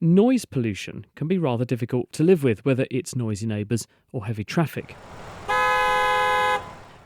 noise pollution can be rather difficult to live with, whether it's noisy neighbours or heavy traffic.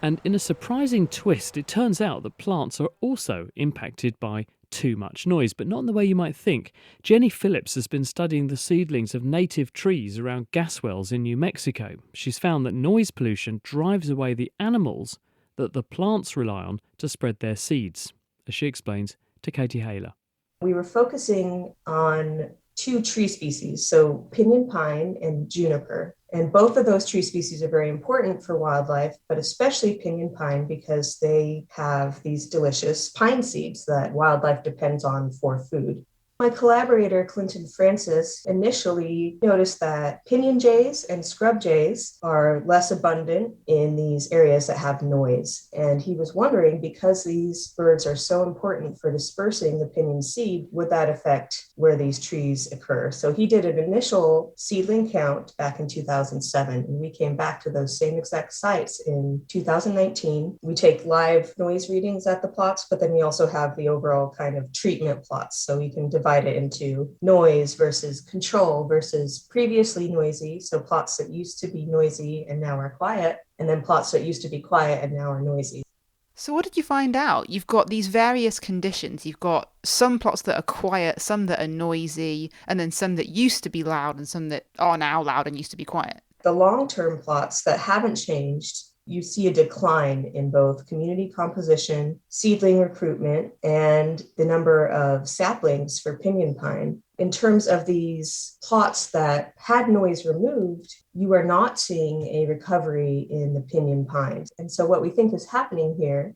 And in a surprising twist, it turns out that plants are also impacted by too much noise, but not in the way you might think. Jenny Phillips has been studying the seedlings of native trees around gas wells in New Mexico. She's found that noise pollution drives away the animals that the plants rely on to spread their seeds, as she explains to Katie Haylor. We were focusing on two tree species, so pinyon pine and juniper. And both of those tree species are very important for wildlife, but especially pinyon pine because they have these delicious pine seeds that wildlife depends on for food. My collaborator, Clinton Francis, initially noticed that pinyon jays and scrub jays are less abundant in these areas that have noise. And he was wondering, because these birds are so important for dispersing the pinyon seed, would that affect where these trees occur? So he did an initial seedling count back in 2007, and we came back to those same exact sites in 2019. We take live noise readings at the plots, but then we also have the overall kind of treatment plots. So we can divide it into noise versus control versus previously noisy, so plots that used to be noisy and now are quiet, and then plots that used to be quiet and now are noisy. So what did you find out? You've got these various conditions. You've got some plots that are quiet, some that are noisy, and then some that used to be loud and some that are now loud and used to be quiet. The long-term plots that haven't changed, you see a decline in both community composition, seedling recruitment, and the number of saplings for pinyon pine. In terms of these plots that had noise removed, you are not seeing a recovery in the pinyon pines. And so what we think is happening here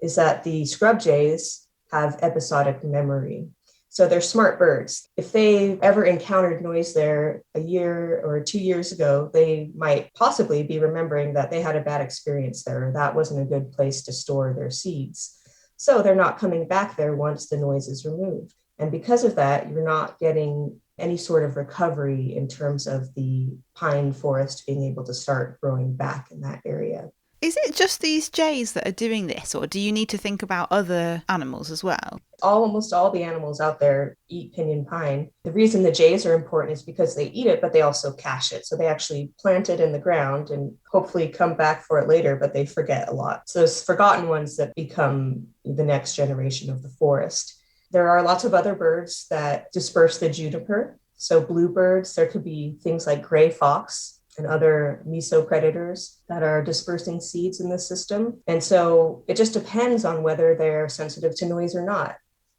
is that the scrub jays have episodic memory. So they're smart birds. If they ever encountered noise there a year or 2 years ago, they might possibly be remembering that they had a bad experience there, or that wasn't a good place to store their seeds. So they're not coming back there once the noise is removed. And because of that, you're not getting any sort of recovery in terms of the pine forest being able to start growing back in that area. Is it just these jays that are doing this, or do you need to think about other animals as well? Almost all the animals out there eat pinyon pine. The reason the jays are important is because they eat it, but they also cache it. So they actually plant it in the ground and hopefully come back for it later, but they forget a lot. So those forgotten ones that become the next generation of the forest. There are lots of other birds that disperse the juniper. So bluebirds, there could be things like gray fox and other mesopredators that are dispersing seeds in the system. And so it just depends on whether they're sensitive to noise or not.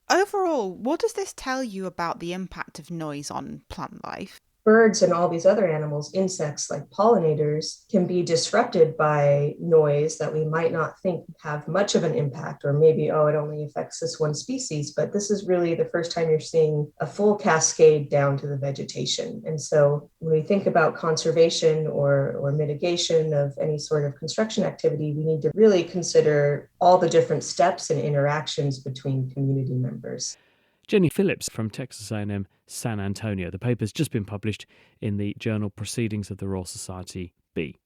Overall, what does this tell you about the impact of noise on plant life? Birds and all these other animals, insects like pollinators, can be disrupted by noise that we might not think have much of an impact, or maybe, it only affects this one species. But this is really the first time you're seeing a full cascade down to the vegetation. And so when we think about conservation or mitigation of any sort of construction activity, we need to really consider all the different steps and interactions between community members. Jenny Phillips from Texas A&M San Antonio. The paper's just been published in the journal Proceedings of the Royal Society B.